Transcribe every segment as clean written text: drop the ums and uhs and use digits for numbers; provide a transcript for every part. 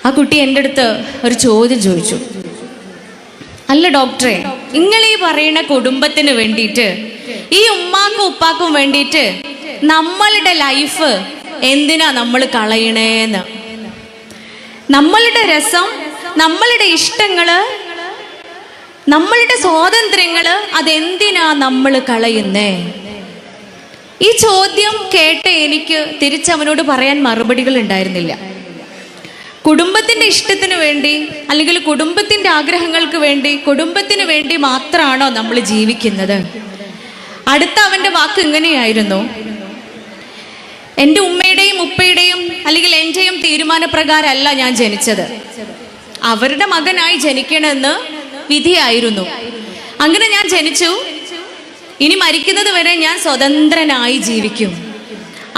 ആ കുട്ടി എൻ്റെ അടുത്ത് ഒരു ചോദ്യം ചോദിച്ചു. അല്ല ഡോക്ടറെ, നിങ്ങളീ പറയുന്ന കുടുംബത്തിന് വേണ്ടിയിട്ട്, ഈ ഉമ്മാക്കും ഉപ്പാക്കും വേണ്ടിയിട്ട് നമ്മളുടെ ലൈഫ് എന്തിനാ നമ്മൾ കളയണേന്ന്? നമ്മളുടെ രസം, നമ്മളുടെ ഇഷ്ടങ്ങള്, നമ്മളുടെ സ്വാതന്ത്ര്യങ്ങള് അതെന്തിനാ നമ്മൾ കളയുന്നേ? ഈ ചോദ്യം കേട്ട് എനിക്ക് തിരിച്ചവനോട് പറയാൻ മറുപടികൾ ഉണ്ടായിരുന്നില്ല. കുടുംബത്തിൻ്റെ ഇഷ്ടത്തിന് വേണ്ടി അല്ലെങ്കിൽ കുടുംബത്തിൻ്റെ ആഗ്രഹങ്ങൾക്ക് വേണ്ടി, കുടുംബത്തിന് വേണ്ടി മാത്രമാണോ നമ്മൾ ജീവിക്കുന്നത്? അടുത്ത അവൻ്റെ വാക്ക് ഇങ്ങനെയായിരുന്നു: എൻ്റെ ഉമ്മയുടെയും ഉപ്പയുടെയും അല്ലെങ്കിൽ എൻ്റെയും തീരുമാനപ്രകാരമല്ല ഞാൻ ജനിച്ചത്, അവരുടെ മകനായി ജനിക്കണമെന്ന് വിധിയായിരുന്നു. അങ്ങനെ ഞാൻ ജനിച്ചു. ഇനി മരിക്കുന്നത് വരെ ഞാൻ സ്വതന്ത്രനായി ജീവിക്കും.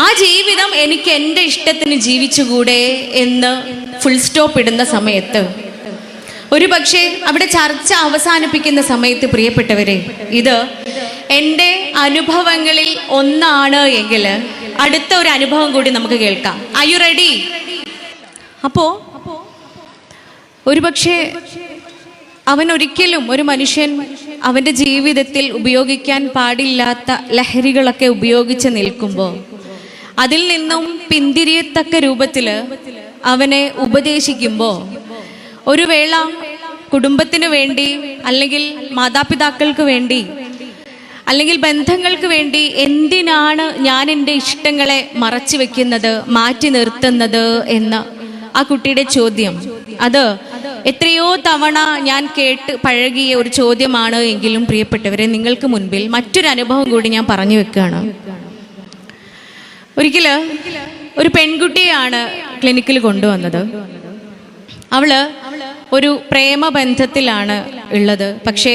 ആ ജീവിതം എനിക്ക് എൻ്റെ ഇഷ്ടത്തിന് ജീവിച്ചുകൂടെ എന്ന് ഫുൾ സ്റ്റോപ്പ് ഇടുന്ന സമയത്ത്, ഒരു പക്ഷേ അവിടെ ചർച്ച അവസാനിപ്പിക്കുന്ന സമയത്ത്, പ്രിയപ്പെട്ടവരെ, ഇത് എൻ്റെ അനുഭവങ്ങളിൽ ഒന്നാണ് എങ്കിൽ അടുത്ത ഒരു അനുഭവം കൂടി നമുക്ക് കേൾക്കാം. Are you ready? അപ്പോ ഒരു പക്ഷേ അവൻ ഒരിക്കലും, ഒരു മനുഷ്യൻ അവൻ്റെ ജീവിതത്തിൽ ഉപയോഗിക്കാൻ പാടില്ലാത്ത ലഹരികളൊക്കെ ഉപയോഗിച്ച് നിൽക്കുമ്പോൾ അതിൽ നിന്നും പിന്തിരിയത്തക്ക രൂപത്തിൽ അവനെ ഉപദേശിക്കുമ്പോൾ, ഒരു വേള കുടുംബത്തിന് വേണ്ടി അല്ലെങ്കിൽ മാതാപിതാക്കൾക്ക് വേണ്ടി അല്ലെങ്കിൽ ബന്ധങ്ങൾക്ക് വേണ്ടി എന്തിനാണ് ഞാൻ എൻ്റെ ഇഷ്ടങ്ങളെ മറച്ചു വെക്കുന്നത്, മാറ്റി നിർത്തുന്നത് എന്ന ആ കുട്ടിയുടെ ചോദ്യം, അത് എത്രയോ തവണ ഞാൻ കേട്ട് പഴകിയ ഒരു ചോദ്യമാണ് എങ്കിലും, പ്രിയപ്പെട്ടവരെ, നിങ്ങൾക്ക് മുൻപിൽ മറ്റൊരു അനുഭവം കൂടി ഞാൻ പറഞ്ഞു വെക്കുകയാണ്. ഒരിക്കല് ഒരു പെൺകുട്ടിയാണ് ക്ലിനിക്കിൽ കൊണ്ടുവന്നത്. അവള് ഒരു പ്രേമബന്ധത്തിലാണ് ഉള്ളത്. പക്ഷേ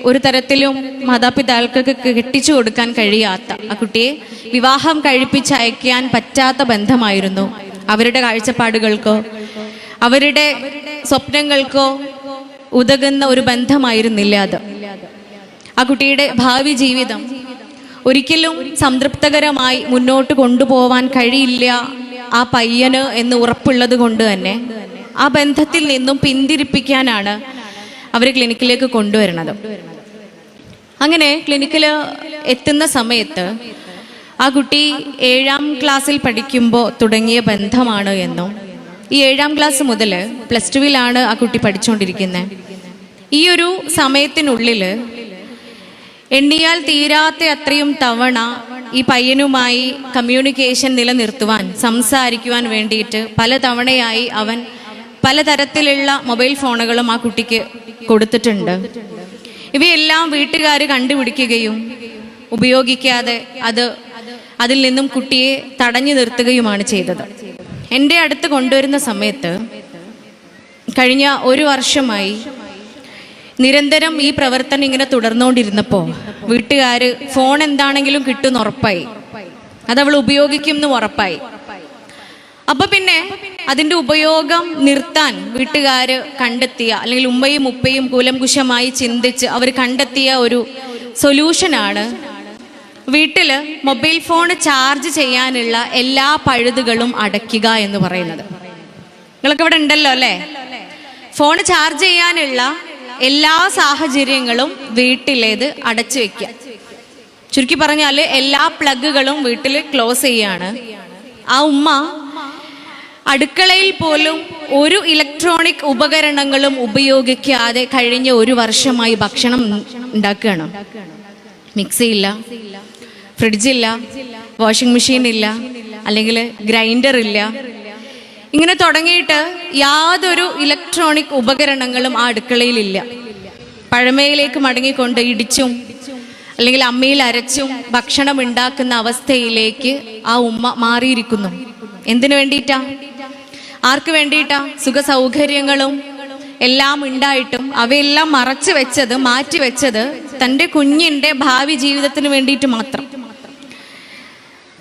ഒരു തരത്തിലും മാതാപിതാക്കൾക്ക് കെട്ടിച്ചു കൊടുക്കാൻ കഴിയാത്ത, ആ കുട്ടിയെ വിവാഹം കഴിപ്പിച്ചയക്കാൻ പറ്റാത്ത ബന്ധമായിരുന്നു. അവരുടെ കാഴ്ചപ്പാടുകൾക്കോ അവരുടെ സ്വപ്നങ്ങൾക്കോ ഉതകുന്ന ഒരു ബന്ധമായിരുന്നില്ല അത്. ആ കുട്ടിയുടെ ഭാവി ജീവിതം ഒരിക്കലും സംതൃപ്തകരമായി മുന്നോട്ട് കൊണ്ടുപോവാൻ കഴിയില്ല ആ പയ്യന് എന്ന് ഉറപ്പുള്ളത് കൊണ്ട് തന്നെ ആ ബന്ധത്തിൽ നിന്നും പിന്തിരിപ്പിക്കാനാണ് അവർ ക്ലിനിക്കിലേക്ക് കൊണ്ടുവരുന്നത്. അങ്ങനെ ക്ലിനിക്കിൽ എത്തുന്ന സമയത്ത് ആ കുട്ടി 7ാം ക്ലാസ്സിൽ പഠിക്കുമ്പോൾ തുടങ്ങിയ ബന്ധമാണ് എന്നും, ഈ 7ാം ക്ലാസ് മുതൽ +2 ആ കുട്ടി പഠിച്ചുകൊണ്ടിരിക്കുന്നത്. ഈ ഒരു സമയത്തിനുള്ളിൽ എണ്ണിയാൽ തീരാത്ത അത്രയും തവണ ഈ പയ്യനുമായി കമ്മ്യൂണിക്കേഷൻ നിലനിർത്തുവാൻ, സംസാരിക്കുവാൻ വേണ്ടിയിട്ട് പലതവണയായി അവൻ പലതരത്തിലുള്ള മൊബൈൽ ഫോണുകളും ആ കുട്ടിക്ക് കൊടുത്തിട്ടുണ്ട്. ഇവയെല്ലാം വീട്ടുകാർ കണ്ടുപിടിക്കുകയും ഉപയോഗിക്കാതെ അതിൽ നിന്നും കുട്ടിയെ തടഞ്ഞു നിർത്തുകയുമാണ് ചെയ്തത്. എൻ്റെ അടുത്ത് കൊണ്ടുവരുന്ന സമയത്ത് കഴിഞ്ഞ 1 വർഷമായി നിരന്തരം ഈ പ്രവർത്തനം ഇങ്ങനെ തുടർന്നുകൊണ്ടിരുന്നപ്പോൾ വീട്ടുകാർ ഫോൺ എന്താണെങ്കിലും കിട്ടുമെന്ന് ഉറപ്പായി, അതവൾ ഉപയോഗിക്കും എന്ന് ഉറപ്പായി. അപ്പൊ പിന്നെ അതിൻ്റെ ഉപയോഗം നിർത്താൻ വീട്ടുകാർ കണ്ടെത്തിയ, അല്ലെങ്കിൽ ഉമ്മയും ഉപ്പയും കൂലംകുശമായി ചിന്തിച്ച് അവർ കണ്ടെത്തിയ ഒരു സൊല്യൂഷനാണ് വീട്ടിൽ മൊബൈൽ ഫോൺ ചാർജ് ചെയ്യാനുള്ള എല്ലാ പഴുതുകളും അടയ്ക്കുക എന്ന് പറയുന്നത്. നിങ്ങളൊക്കെ ഇവിടെ ഉണ്ടല്ലോ അല്ലേ? ഫോൺ ചാർജ് ചെയ്യാനുള്ള എല്ലാ സാഹചര്യങ്ങളും വീട്ടിലേത് അടച്ചു വെക്കുക. ചുരുക്കി പറഞ്ഞാൽ എല്ലാ പ്ലഗുകളും വീട്ടിൽ ക്ലോസ് ചെയ്യാണ്. ആ ഉമ്മ അടുക്കളയിൽ പോലും ഒരു ഇലക്ട്രോണിക് ഉപകരണങ്ങളും ഉപയോഗിക്കാതെ കഴിഞ്ഞ 1 വർഷമായി ഭക്ഷണം ഉണ്ടാക്കുകയാണ്. മിക്സി ഇല്ല, ഫ്രിഡ്ജില്ല, വാഷിംഗ് മെഷീൻ ഇല്ല, അല്ലെങ്കിൽ ഗ്രൈൻഡർ ഇല്ല. ഇങ്ങനെ തുടങ്ങിയിട്ട് യാതൊരു ഇലക്ട്രോണിക് ഉപകരണങ്ങളും ആ അടുക്കളയിലില്ല. പഴമയിലേക്ക് മടങ്ങിക്കൊണ്ട് ഇടിച്ചും അല്ലെങ്കിൽ അമ്മയിൽ അരച്ചും ഭക്ഷണം ഉണ്ടാക്കുന്ന അവസ്ഥയിലേക്ക് ആ ഉമ്മ മാറിയിരിക്കുന്നു. എന്തിനു വേണ്ടിയിട്ടാ? ആർക്ക് വേണ്ടിയിട്ടാ? സുഖ സൗകര്യങ്ങളും എല്ലാം ഉണ്ടായിട്ടും അവയെല്ലാം മറച്ചു വെച്ചത്, മാറ്റി വെച്ചത് തൻ്റെ കുഞ്ഞിൻ്റെ ഭാവി ജീവിതത്തിന് വേണ്ടിയിട്ട് മാത്രം.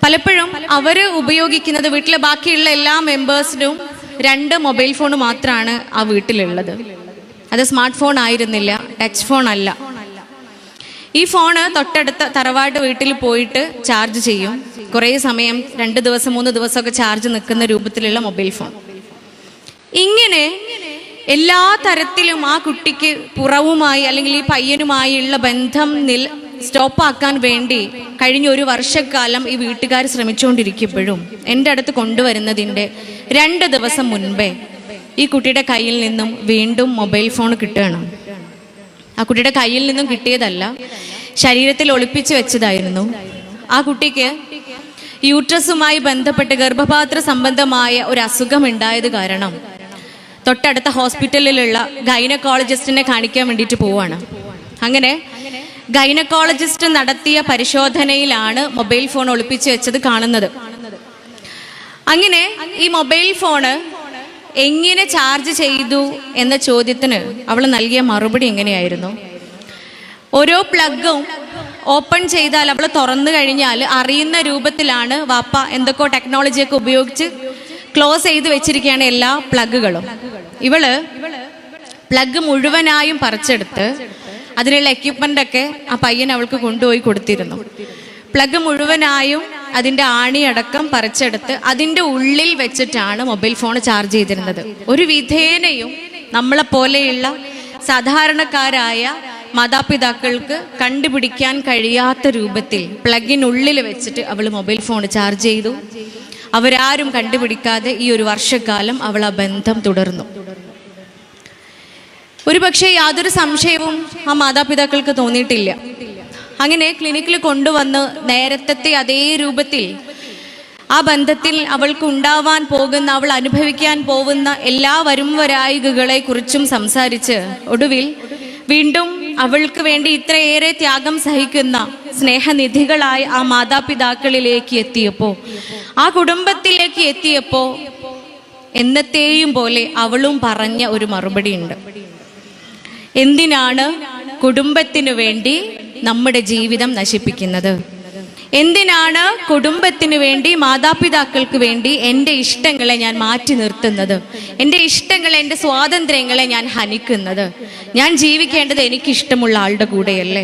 പലപ്പോഴും അവര് ഉപയോഗിക്കുന്നത്, വീട്ടിലെ ബാക്കിയുള്ള എല്ലാ മെമ്പേഴ്സിനും 2 മൊബൈൽ ഫോൺ മാത്രമാണ് ആ വീട്ടിലുള്ളത്. അത് സ്മാർട്ട് ഫോൺ ആയിരുന്നില്ല, ടച്ച് ഫോൺ അല്ല. ഈ ഫോണ് തൊട്ടടുത്ത തറവാട് വീട്ടിൽ പോയിട്ട് ചാർജ് ചെയ്യും. കുറേ സമയം 2 ദിവസം 3 ദിവസമൊക്കെ ചാർജ് നിൽക്കുന്ന രൂപത്തിലുള്ള മൊബൈൽ ഫോൺ. ഇങ്ങനെ എല്ലാ തരത്തിലും ആ കുട്ടിക്ക് പുറവുമായി അല്ലെങ്കിൽ ഈ പയ്യനുമായുള്ള ബന്ധം സ്റ്റോപ്പാക്കാൻ വേണ്ടി കഴിഞ്ഞ ഒരു വർഷക്കാലം ഈ വീട്ടുകാർ ശ്രമിച്ചുകൊണ്ടിരിക്കുമ്പോഴും എൻ്റെ അടുത്ത് കൊണ്ടുവരുന്നതിൻ്റെ 2 ദിവസം മുൻപേ ഈ കുട്ടിയുടെ കയ്യിൽ നിന്നും വീണ്ടും മൊബൈൽ ഫോൺ കിട്ടുകയാണ്. ആ കുട്ടിയുടെ കയ്യിൽ നിന്നും കിട്ടിയതല്ല, ശരീരത്തിൽ ഒളിപ്പിച്ചു വെച്ചതായിരുന്നു. ആ കുട്ടിക്ക് യൂട്രസുമായി ബന്ധപ്പെട്ട് ഗർഭപാത്ര സംബന്ധമായ ഒരു അസുഖം ഉണ്ടായത് കാരണം തൊട്ടടുത്ത ഹോസ്പിറ്റലിലുള്ള ഗൈനക്കോളജിസ്റ്റിനെ കാണിക്കാൻ വേണ്ടിയിട്ട് പോവാണ്. അങ്ങനെ ഗൈനക്കോളജിസ്റ്റ് നടത്തിയ പരിശോധനയിലാണ് മൊബൈൽ ഫോൺ ഒളിപ്പിച്ചു വെച്ചത് കാണുന്നത്. അങ്ങനെ ഈ മൊബൈൽ ഫോണ് എങ്ങനെ ചാർജ് ചെയ്തു എന്ന ചോദ്യത്തിന് അവൾ നൽകിയ മറുപടി എങ്ങനെയായിരുന്നു? ഓരോ പ്ലഗും ഓപ്പൺ ചെയ്താൽ അവൾ തുറന്നു കഴിഞ്ഞാൽ അറിയുന്ന രൂപത്തിലാണ് വാപ്പ എന്തൊക്കെയോ ടെക്നോളജിയൊക്കെ ഉപയോഗിച്ച് ക്ലോസ് ചെയ്ത് വെച്ചിരിക്കുകയാണ് എല്ലാ പ്ലഗുകളും. ഇവള് പ്ലഗ് മുഴുവനായും പറിച്ചെടുത്ത് അതിനുള്ള എക്യുപ്മെന്റ് ഒക്കെ ആ പയ്യൻ അവൾക്ക് കൊണ്ടുപോയി കൊടുത്തിരുന്നു. പ്ലഗ് മുഴുവനായും അതിൻ്റെ ആണിയടക്കം പറിച്ചെടുത്ത് അതിൻ്റെ ഉള്ളിൽ വെച്ചിട്ടാണ് മൊബൈൽ ഫോൺ ചാർജ് ചെയ്തിരുന്നത്. ഒരു വിധേനയും നമ്മളെപ്പോലെയുള്ള സാധാരണക്കാരായ മാതാപിതാക്കൾക്ക് കണ്ടുപിടിക്കാൻ കഴിയാത്ത രൂപത്തിൽ പ്ലഗിനുള്ളിൽ വെച്ചിട്ട് അവൾ മൊബൈൽ ഫോൺ ചാർജ് ചെയ്തു. അവരാരും കണ്ടുപിടിക്കാതെ ഈ ഒരു വർഷക്കാലം അവൾ ആ ബന്ധം തുടർന്നു. ഒരുപക്ഷെ യാതൊരു സംശയവും ആ മാതാപിതാക്കൾക്ക് തോന്നിയിട്ടില്ല. അങ്ങനെ ക്ലിനിക്കിൽ കൊണ്ടുവന്ന് നേരത്തെ അതേ രൂപത്തിൽ ആ ബന്ധത്തിൽ അവൾക്ക് ഉണ്ടാവാൻ പോകുന്ന, അവൾ അനുഭവിക്കാൻ പോകുന്ന എല്ലാ വരുംവരായികകളെ കുറിച്ചും സംസാരിച്ച് ഒടുവിൽ വീണ്ടും അവൾക്ക് വേണ്ടി ഇത്രയേറെ ത്യാഗം സഹിക്കുന്ന സ്നേഹനിധികളായ ആ മാതാപിതാക്കളിലേക്ക് എത്തിയപ്പോൾ, ആ കുടുംബത്തിലേക്ക് എത്തിയപ്പോൾ എന്നത്തെയും പോലെ അവളും പറഞ്ഞ ഒരു മറുപടി ഉണ്ട്. എന്തിനാണ് കുടുംബത്തിനു വേണ്ടി നമ്മുടെ ജീവിതം നശിപ്പിക്കുന്നത്? എന്തിനാണ് കുടുംബത്തിന് വേണ്ടി, മാതാപിതാക്കൾക്ക് വേണ്ടി എൻ്റെ ഇഷ്ടങ്ങളെ ഞാൻ മാറ്റി നിർത്തുന്നത്? എൻ്റെ ഇഷ്ടങ്ങളെ, എൻ്റെ സ്വാതന്ത്ര്യങ്ങളെ ഞാൻ ഹനിക്കുന്നത്? ഞാൻ ജീവിക്കേണ്ടത് എനിക്കിഷ്ടമുള്ള ആളുടെ കൂടെയല്ലേ?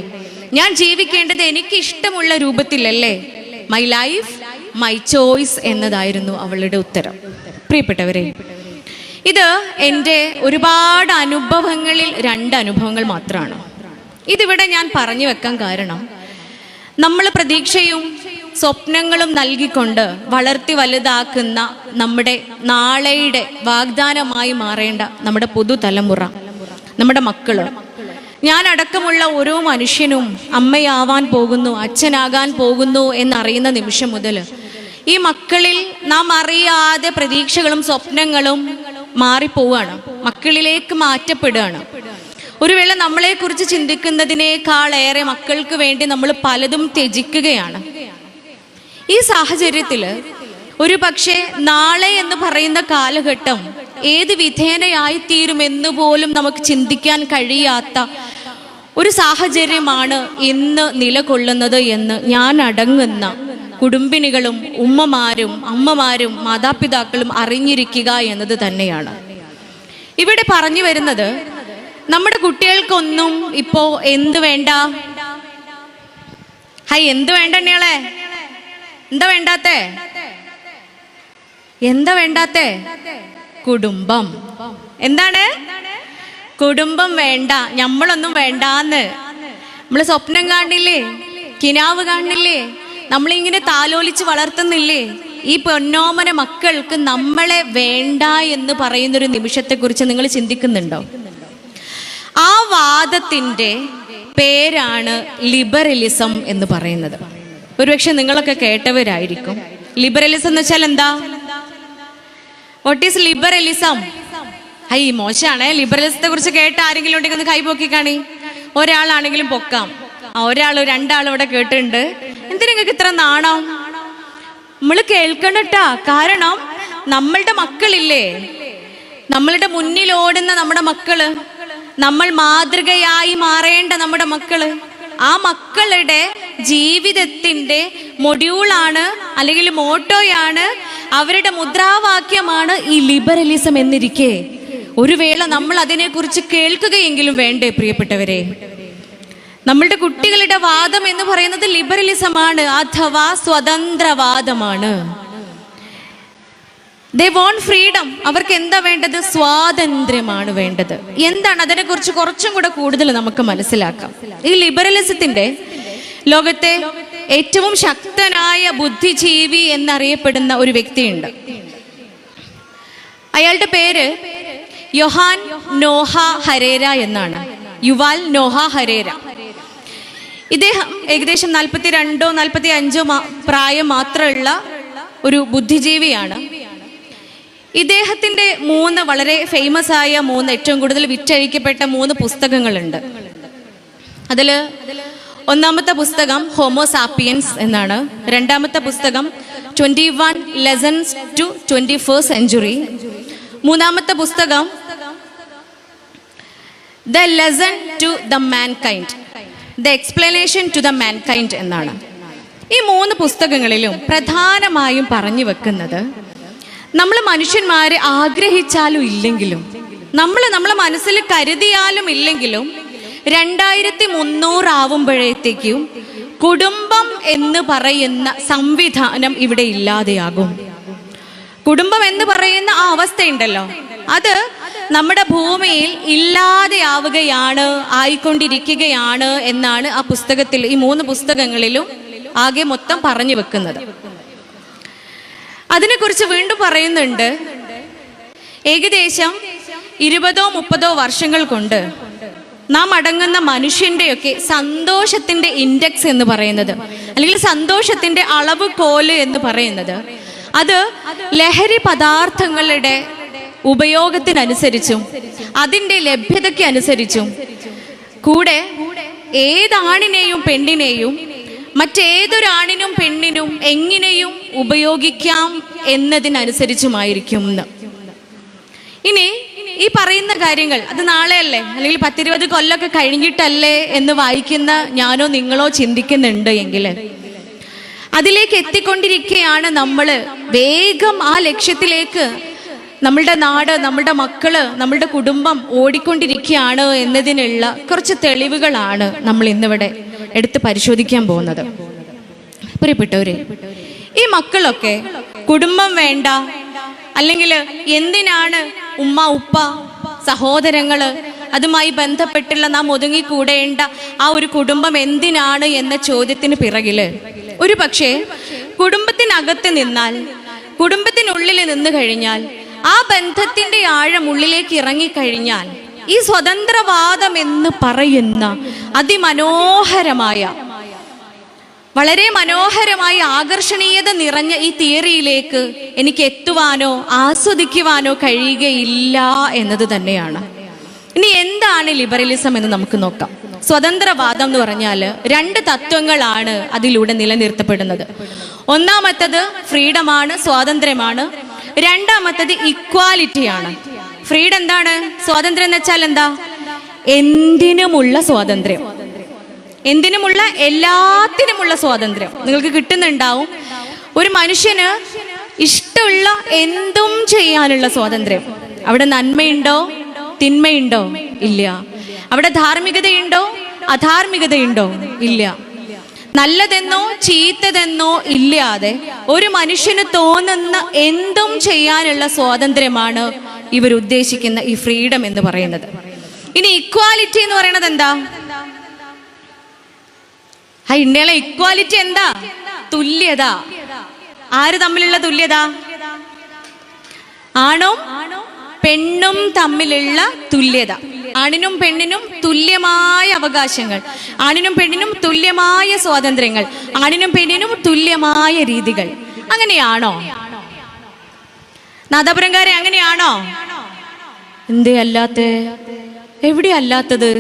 ഞാൻ ജീവിക്കേണ്ടത് എനിക്കിഷ്ടമുള്ള രൂപത്തിലല്ലേ? മൈ ലൈഫ് മൈ ചോയ്സ് എന്നതായിരുന്നു അവളുടെ ഉത്തരം. പ്രിയപ്പെട്ടവരെ, ഇത് എൻ്റെ ഒരുപാട് അനുഭവങ്ങളിൽ 2 അനുഭവങ്ങൾ മാത്രമാണ്. ഇതിവിടെ ഞാൻ പറഞ്ഞു വെക്കാൻ കാരണം, നമ്മൾ പ്രതീക്ഷയും സ്വപ്നങ്ങളും നൽകിക്കൊണ്ട് വളർത്തി വലുതാക്കുന്ന നമ്മുടെ നാളെയുടെ വാഗ്ദാനമായി മാറേണ്ട നമ്മുടെ പുതുതലമുറ, നമ്മുടെ മക്കള്, ഞാനടക്കമുള്ള ഓരോ മനുഷ്യനും അമ്മയാവാൻ പോകുന്നു, അച്ഛനാകാൻ പോകുന്നു എന്നറിയുന്ന നിമിഷം മുതൽ ഈ മക്കളിൽ നാം അറിയാതെ പ്രതീക്ഷകളും സ്വപ്നങ്ങളും മാറിപ്പോവുകയാണ്, മക്കളിലേക്ക് മാറ്റപ്പെടുകയാണ്. ഒരു വേള നമ്മളെക്കുറിച്ച് ചിന്തിക്കുന്നതിനേക്കാളേറെ മക്കൾക്ക് വേണ്ടി നമ്മൾ പലതും ത്യജിക്കുകയാണ്. ഈ സാഹചര്യത്തിൽ ഒരു പക്ഷേ നാളെ എന്ന് പറയുന്ന കാലഘട്ടം ഏത് വിധേനയായി തീരുമെന്ന് പോലും നമുക്ക് ചിന്തിക്കാൻ കഴിയാത്ത ഒരു സാഹചര്യമാണ് ഇന്ന് നിലകൊള്ളുന്നത് എന്ന് ഞാൻ അടങ്ങുന്ന കുടുംബിനികളും ഉമ്മമാരും അമ്മമാരും മാതാപിതാക്കളും അറിഞ്ഞിരിക്കുക എന്നത് തന്നെയാണ്. ഇവിടെ പറഞ്ഞു വരുന്നത്, നമ്മുടെ കുട്ടികൾക്കൊന്നും ഇപ്പോ എന്ത് വേണ്ട? എന്ത് വേണ്ടേ? എന്താ വേണ്ടാത്തേ? എന്താ വേണ്ടാത്തേ? കുടുംബം. എന്താണ്? കുടുംബം വേണ്ട, നമ്മളൊന്നും വേണ്ടാന്ന്. നമ്മള് സ്വപ്നം കാണില്ലേ? കിനാവ് കാണില്ലേ? നമ്മളിങ്ങനെ താലോലിച്ച് വളർത്തുന്നില്ലേ? ഈ പൊന്നോമന മക്കൾക്ക് നമ്മളെ വേണ്ട എന്ന് പറയുന്നൊരു നിമിഷത്തെക്കുറിച്ച് നിങ്ങൾ ചിന്തിക്കുന്നുണ്ടോ? ആ വാദത്തിൻ്റെ പേരാണ് ലിബറലിസം എന്ന് പറയുന്നത്. ഒരുപക്ഷെ നിങ്ങളൊക്കെ കേട്ടവരായിരിക്കും. ലിബറലിസം എന്ന് വെച്ചാൽ എന്താ? What is liberalism? മോശാണേ. ലിബറലിസത്തെ കുറിച്ച് കേട്ട ആരെങ്കിലും ഉണ്ടെങ്കിൽ ഒന്ന് കൈപോക്കി കാണി. ഒരാളാണെങ്കിലും പൊക്കാം. ഒരാളോ 2 ആളും ഇവിടെ കേട്ടിട്ടുണ്ട്. എന്തിനാ നിങ്ങൾക്ക് ഇത്ര നാണം? നമ്മൾ കേൾക്കണട്ടാ. കാരണം നമ്മളുടെ മക്കളില്ലേ, നമ്മളുടെ മുന്നിൽ ഓടുന്ന നമ്മുടെ മക്കള്, നമ്മൾ മാതൃകയായി മാറേണ്ട നമ്മുടെ മക്കള്, ആ മക്കളുടെ ജീവിതത്തിന്റെ മൊഡ്യൂളാണ് അല്ലെങ്കിൽ മോട്ടോയാണ്, അവരുടെ മുദ്രാവാക്യമാണ് ഈ ലിബറലിസം എന്നിരിക്കെ ഒരു വേള നമ്മൾ അതിനെക്കുറിച്ച് കേൾക്കുകയെങ്കിലും വേണ്ടേ പ്രിയപ്പെട്ടവരെ? നമ്മളുടെ കുട്ടികളുടെ വാദം എന്ന് പറയുന്നത് ലിബറലിസമാണ്, അഥവാ സ്വതന്ത്രവാദമാണ്. ദേ വോണ്ട് ഫ്രീഡം. അവർക്ക് എന്താ വേണ്ടത്? സ്വാതന്ത്ര്യമാണ് വേണ്ടത്. എന്താണ് അതിനെക്കുറിച്ച് കുറച്ചും കൂടെ കൂടുതൽ നമുക്ക് മനസ്സിലാക്കാം. ഈ ലിബറലിസത്തിന്റെ ലോകത്തെ ഏറ്റവും ശക്തനായ ബുദ്ധിജീവി എന്നറിയപ്പെടുന്ന ഒരു വ്യക്തിയുണ്ട്. അയാളുടെ പേര് യോഹാൻ നോഹ ഹരേര എന്നാണ്. യുവാൽ നോഹ ഹരേര. ഇദ്ദേഹം ഏകദേശം 42-45 പ്രായം മാത്രമുള്ള ഒരു ബുദ്ധിജീവിയാണ്. ഇദ്ദേഹത്തിന്റെ 3 വളരെ ഫേമസ് ആയ 3 ഏറ്റവും കൂടുതൽ വിറ്റഴിക്കപ്പെട്ട 3 പുസ്തകങ്ങളുണ്ട്. അതിൽ ഒന്നാമത്തെ പുസ്തകം ഹോമോ സാപ്പിയൻസ് എന്നാണ്. രണ്ടാമത്തെ പുസ്തകം 21 ലെസൺസ് ടു 21st സെഞ്ചുറി. മൂന്നാമത്തെ പുസ്തകം the lesson to the mankind, the explanation to the mankind എന്നാണ്. ഈ 3 പുസ്തകങ്ങളിലും പ്രധാനമായും പറഞ്ഞു വെക്കുന്നത്, നമ്മൾ മനുഷ്യന്മാരെ ആഗ്രഹിച്ചാലും ഇല്ലെങ്കിലും, നമ്മളെ മനസ്സിൽ കരുതിയാലും ഇല്ലെങ്കിലും 2300 ആവുമ്പോഴത്തേക്കും കുടുംബം എന്ന് പറയുന്ന സംവിധാനം ഇവിടെ ഇല്ലാതെയാകും. കുടുംബം എന്ന് പറയുന്ന ആ അവസ്ഥയുണ്ടല്ലോ, അത് നമ്മുടെ ഭൂമിയിൽ ഇല്ലാതെയാവുകയാണ്, ആയിക്കൊണ്ടിരിക്കുകയാണ് എന്നാണ് ആ പുസ്തകത്തിൽ, ഈ 3 പുസ്തകങ്ങളിലും ആകെ മൊത്തം പറഞ്ഞു വെക്കുന്നത്. അതിനെക്കുറിച്ച് വീണ്ടും പറയുന്നുണ്ട്, ഏകദേശം 20-30 വർഷങ്ങൾ കൊണ്ട് നാം അടങ്ങുന്ന മനുഷ്യന്റെയൊക്കെ സന്തോഷത്തിന്റെ ഇൻഡെക്സ് എന്ന് പറയുന്നത്, അല്ലെങ്കിൽ സന്തോഷത്തിന്റെ അളവ് കോല് എന്ന് പറയുന്നത്, അത് ലഹരി പദാർത്ഥങ്ങളുടെ ഉപയോഗത്തിനനുസരിച്ചും അതിൻ്റെ ലഭ്യതയ്ക്ക് അനുസരിച്ചും കൂടെ ഏതാണിനെയും പെണ്ണിനെയും മറ്റേതൊരാണിനും പെണ്ണിനും എങ്ങനെയും ഉപയോഗിക്കാം എന്നതിനനുസരിച്ചുമായിരിക്കും. ഇനി ഈ പറയുന്ന കാര്യങ്ങൾ അത് നാളെയല്ലേ, അല്ലെങ്കിൽ 10-20 കൊല്ലമൊക്കെ കഴിഞ്ഞിട്ടല്ലേ എന്ന് വായിക്കുന്ന ഞാനോ നിങ്ങളോ ചിന്തിക്കുന്നുണ്ട് എങ്കിൽ, അതിലേക്ക് എത്തിക്കൊണ്ടിരിക്കുകയാണ് നമ്മൾ. വേഗം ആ ലക്ഷ്യത്തിലേക്ക് നമ്മളുടെ നാട്, നമ്മളുടെ മക്കള്, നമ്മളുടെ കുടുംബം ഓടിക്കൊണ്ടിരിക്കുകയാണ് എന്നതിനുള്ള കുറച്ച് തെളിവുകളാണ് നമ്മൾ ഇന്നിവിടെ എടുത്ത് പരിശോധിക്കാൻ പോകുന്നത്. പ്രിയപ്പെട്ടവരെ, ഈ മക്കളൊക്കെ കുടുംബം വേണ്ട, അല്ലെങ്കിൽ എന്തിനാണ് ഉമ്മ ഉപ്പ സഹോദരങ്ങള് അതുമായി ബന്ധപ്പെട്ടുള്ള നാം ഒതുങ്ങിക്കൂടേണ്ട ആ ഒരു കുടുംബം എന്തിനാണ് എന്ന ചോദ്യത്തിന് പിറകില് ഒരു പക്ഷേ കുടുംബത്തിനകത്ത് നിന്നാൽ, കുടുംബത്തിനുള്ളിൽ നിന്ന് കഴിഞ്ഞാൽ, ആ ബന്ധത്തിന്റെ ആഴം ഉള്ളിലേക്ക് ഇറങ്ങിക്കഴിഞ്ഞാൽ, ഈ സ്വതന്ത്രവാദം എന്ന് പറയുന്ന അതിമനോഹരമായ, വളരെ മനോഹരമായ ആകർഷണീയത നിറഞ്ഞ ഈ തിയറിയിലേക്ക് എനിക്ക് എത്തുവാനോ ആസ്വദിക്കുവാനോ കഴിയുകയില്ല എന്നത് തന്നെയാണ്. ഇനി എന്താണ് ലിബറലിസം എന്ന് നമുക്ക് നോക്കാം. സ്വതന്ത്രവാദം എന്ന് പറഞ്ഞാൽ 2 തത്വങ്ങളാണ് അതിലൂടെ നിലനിർത്തപ്പെടുന്നത്. ഒന്നാമത്തത് ഫ്രീഡമാണ്, സ്വാതന്ത്ര്യമാണ്. രണ്ടാമത്തത് ഇക്വാലിറ്റിയാണ്. ഫ്രീഡം എന്താണ്? സ്വാതന്ത്ര്യം എന്ന് വെച്ചാൽ എന്താ? എന്തിനുമുള്ള സ്വാതന്ത്ര്യം, എന്തിനുമുള്ള, എല്ലാത്തിനുമുള്ള സ്വാതന്ത്ര്യം നിങ്ങൾക്ക് കിട്ടുന്നുണ്ടാവും. ഒരു മനുഷ്യന് ഇഷ്ടമുള്ള എന്തും ചെയ്യാനുള്ള സ്വാതന്ത്ര്യം. അവിടെ നന്മയുണ്ടോ തിന്മയുണ്ടോ? ഇല്ല. അവിടെ ധാർമ്മികതയുണ്ടോ അധാർമികതയുണ്ടോ? ഇല്ല. നല്ലതെന്നോ ചീത്തതെന്നോ ഇല്ലാതെ ഒരു മനുഷ്യന് തോന്നുന്ന എന്തും ചെയ്യാനുള്ള സ്വാതന്ത്ര്യമാണ് ഇവർ ഉദ്ദേശിക്കുന്ന ഈ ഫ്രീഡം എന്ന് പറയുന്നത്. ഇനി ഇക്വാലിറ്റി എന്ന് പറയുന്നത് എന്താ? ഇന്ത്യയിലെ ഇക്വാലിറ്റി എന്താ? തുല്യത. ആര് തമ്മിലുള്ള തുല്യത? ആണും പെണ്ണും തമ്മിലുള്ള തുല്യത. ആണിനും പെണ്ണിനും തുല്യമായ അവകാശങ്ങൾ, ആണിനും പെണ്ണിനും തുല്യമായ സ്വാതന്ത്ര്യങ്ങൾ, ആണിനും പെണ്ണിനും തുല്യമായ രീതികൾ. അങ്ങനെയാണോ നാദാപുരംകാരെ? അങ്ങനെയാണോ? എന്തേ അല്ലാത്ത? എവിടെ അല്ലാത്തത്?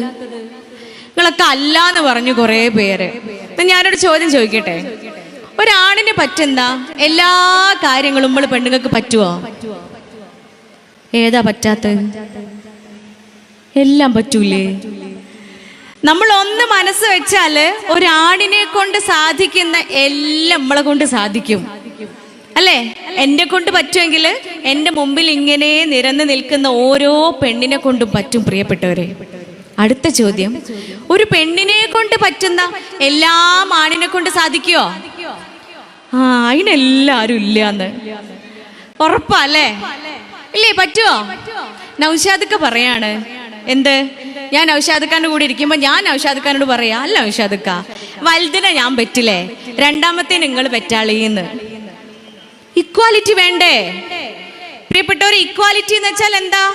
നിങ്ങളൊക്കെ അല്ലാന്ന് പറഞ്ഞു കുറേ പേര്. ഞാനൊരു ചോദ്യം ചോദിക്കട്ടെ. ഒരാണിന് പറ്റുന്ന എല്ലാ കാര്യങ്ങളും നമ്മൾ പെണ്ണുങ്ങൾക്ക് പറ്റുമോ? ഏതാ പറ്റാത്തത്? എല്ലാം പറ്റൂലേ? നമ്മൾ ഒന്ന് മനസ്സ് വെച്ചാല് ഒരാണിനെ കൊണ്ട് സാധിക്കുന്ന എല്ലാം നമ്മളെ കൊണ്ട് സാധിക്കും, അല്ലേ? എന്നെ കൊണ്ട് പറ്റുമെങ്കിൽ എൻ്റെ മുമ്പിൽ ഇങ്ങനെ നിരന്ന് നിൽക്കുന്ന ഓരോ പെണ്ണിനെ കൊണ്ടും പറ്റും. പ്രിയപ്പെട്ടവരെ, അടുത്ത ചോദ്യം, ഒരു പെണ്ണിനെ കൊണ്ട് പറ്റുന്ന എല്ലാം ആണിനെ കൊണ്ട് സാധിക്കുമോ? അതിനെല്ലാരും ഇല്ലാന്ന്. ഉറപ്പാ അല്ലേ? ഇല്ലേ? പറ്റുമോ? നൗഷാദക്ക പറയാണ് എന്ത്? ഞാൻ നൗഷാദക്കാന്റെ കൂടെ ഇരിക്കുമ്പോ ഞാൻ നൗഷാദക്കാനോട് പറയാ, അല്ല നൗഷാദക്ക, വലുതിനെ ഞാൻ പറ്റില്ലേ, രണ്ടാമത്തെ നിങ്ങൾ പെറ്റാളിന്ന്. ഇക്വാലിറ്റി വേണ്ടേ പ്രിയപ്പെട്ടവർ? ഇക്വാലിറ്റി എന്ന് വെച്ചാൽ എന്താ?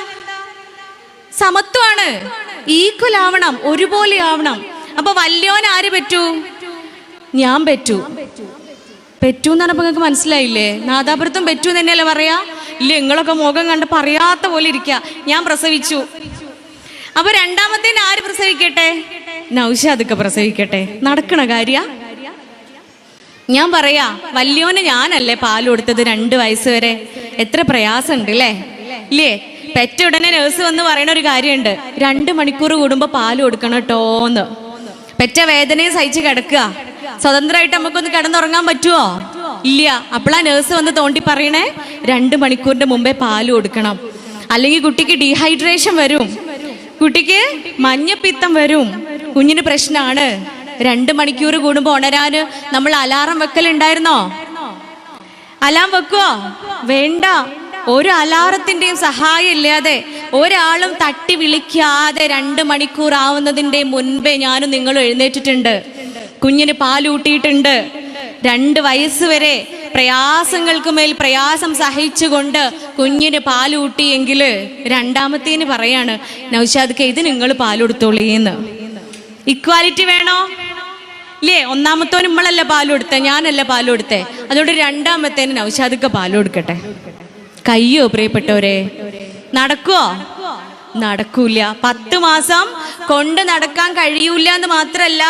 സമത്വമാണ്. ഈക്വൽ ആവണം, ഒരുപോലെ ആവണം. അപ്പൊ വല്യോൻ ആര് പറ്റൂ? ഞാൻ പറ്റൂ. പെറ്റു എന്ന് പറഞ്ഞപ്പോ നിങ്ങൾക്ക് മനസ്സിലായില്ലേ? നാദാപുരത്തും പെറ്റു തന്നെയല്ലേ പറയാ? ഇല്ല, നിങ്ങളൊക്കെ മുഖം കണ്ട് പറയാത്ത പോലെ ഇരിക്കുക. ഞാൻ പ്രസവിച്ചു. അപ്പൊ രണ്ടാമത്തേന് ആര് പ്രസവിക്കട്ടെ? നൗഷാദക്ക പ്രസവിക്കട്ടെ. നടക്കണ കാര്യ? ഞാൻ പറയാ, വല്യോന് ഞാനല്ലേ പാല് കൊടുത്തത് 2 വയസ്സ് വരെ. എത്ര പ്രയാസം ഉണ്ട് അല്ലേ? ഇല്ലേ? പെറ്റ ഉടനെ നേഴ്സ് വന്ന് പറയണ ഒരു കാര്യമുണ്ട്, 2 മണിക്കൂർ കൂടുമ്പോ പാല് കൊടുക്കണം കേട്ടോന്ന്. പെറ്റ വേദനയും സഹിച്ച് കിടക്കുക. സ്വതന്ത്രമായിട്ട് നമുക്കൊന്ന് കിടന്നുറങ്ങാൻ പറ്റുമോ? ഇല്ല. അപ്പോഴാ നേഴ്സ് വന്ന് തോണ്ടി പറയണേ 2 മണിക്കൂറിന്റെ മുമ്പേ പാല് കൊടുക്കണം, അല്ലെങ്കിൽ കുട്ടിക്ക് ഡീഹൈഡ്രേഷൻ വരും, കുട്ടിക്ക് മഞ്ഞപ്പിത്തം വരും, കുഞ്ഞിന് പ്രശ്നമാണ്. 2 മണിക്കൂർ കൂടുമ്പോ ഉണരാന് നമ്മൾ അലാറം വെക്കലുണ്ടായിരുന്നോ? അലാം വെക്കുവോ? വേണ്ട. ഒരു അലാറത്തിന്റെയും സഹായം ഇല്ലാതെ, ഒരാളും തട്ടി വിളിക്കാതെ 2 മണിക്കൂർ ആവുന്നതിന്റെ മുൻപേ ഞാനും നിങ്ങളും എഴുന്നേറ്റിട്ടുണ്ട്. കുഞ്ഞിന് പാലൂട്ടിയിട്ടുണ്ട്. 2 വയസ്സ് വരെ പ്രയാസങ്ങൾക്ക് മേൽ പ്രയാസം സഹിച്ചുകൊണ്ട് കുഞ്ഞിന് പാലൂട്ടിയെങ്കിൽ രണ്ടാമത്തേന് പറയാണ്, നൗഷാദക്ക ഇത് നിങ്ങൾ പാലുകൊടുത്തോളീന്ന്. ഇക്വാലിറ്റി വേണോ? ഇല്ലേ? ഒന്നാമത്തോന് നമ്മളല്ല പാലുകൊടുത്തേ, ഞാനല്ല പാലുകൊടുത്തേ. അതുകൊണ്ട് രണ്ടാമത്തേന് നൗഷാദക്ക പാല് കൊടുക്കട്ടെ. കയ്യോ പ്രിയപ്പെട്ടവരെ? നടക്കുവോ? നടക്കൂല. 10 മാസം കൊണ്ട് നടക്കാൻ കഴിയൂല എന്ന് മാത്രല്ല,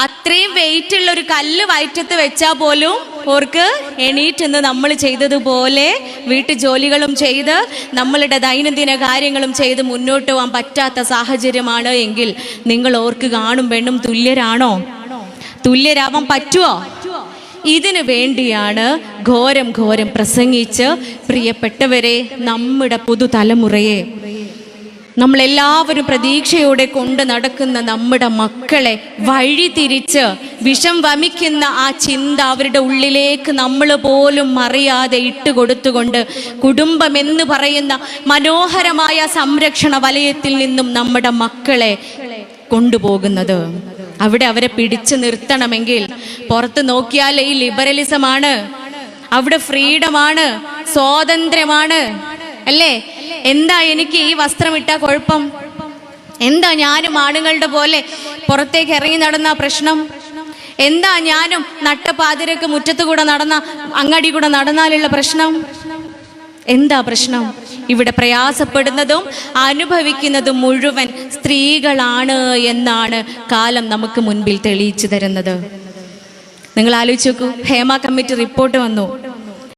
അത്രയും വെയിറ്റ് ഉള്ള ഒരു കല്ല് വയറ്റത്ത് വെച്ചാൽ പോലും ഓർക്ക് എണീറ്റെന്ന് നമ്മൾ ചെയ്തതുപോലെ വീട്ടു ജോലികളും ചെയ്ത് നമ്മളുടെ ദൈനംദിന കാര്യങ്ങളും ചെയ്ത് മുന്നോട്ട് പോകാൻ പറ്റാത്ത സാഹചര്യമാണ് എങ്കിൽ നിങ്ങൾ ഓർക്ക് കാണും പെണ്ണും തുല്യരാണോ? തുല്യരാവാൻ പറ്റുമോ? ഇതിനു വേണ്ടിയാണ് ഘോരം ഘോരം പ്രസംഗിച്ച് പ്രിയപ്പെട്ടവരെ, നമ്മുടെ പുതുതലമുറയെ, നമ്മളെല്ലാവരും പ്രതീക്ഷയോടെ കൊണ്ട് നടക്കുന്ന നമ്മുടെ മക്കളെ വഴിതിരിച്ച് വിഷം വമിക്കുന്ന ആ ചിന്ത അവരുടെ ഉള്ളിലേക്ക് നമ്മൾ പോലും അറിയാതെ ഇട്ടുകൊടുത്തുകൊണ്ട് കുടുംബം എന്ന് പറയുന്ന മനോഹരമായ സംരക്ഷണ വലയത്തിൽ നിന്നും നമ്മുടെ മക്കളെ കൊണ്ടുപോകുന്നത്. അവിടെ അവരെ പിടിച്ചു നിർത്തണമെങ്കിൽ പുറത്ത് നോക്കിയാൽ ഈ ലിബറലിസമാണ്, അവിടെ ഫ്രീഡമാണ്, സ്വാതന്ത്ര്യമാണ് അല്ലേ? എന്താ എനിക്ക് ഈ വസ്ത്രം ഇട്ടാ കുഴപ്പം? എന്താ ഞാനും ആണുങ്ങളുടെ പോലെ പുറത്തേക്ക് ഇറങ്ങി നടന്ന പ്രശ്നം? എന്താ ഞാനും നട്ടപ്പാതിരക്ക് മുറ്റത്ത് കൂടെ നടന്ന, അങ്ങാടി കൂടെ നടന്നാലുള്ള പ്രശ്നം? എന്താ പ്രശ്നം? ഇവിടെ പ്രയാസപ്പെടുന്നതും അനുഭവിക്കുന്നതും മുഴുവൻ സ്ത്രീകളാണ് എന്നാണ് കാലം നമുക്ക് മുൻപിൽ തെളിയിച്ചു തരുന്നത്. നിങ്ങൾ ആലോചിച്ച് നോക്കൂ, ഹേമ കമ്മിറ്റി റിപ്പോർട്ട് വന്നു.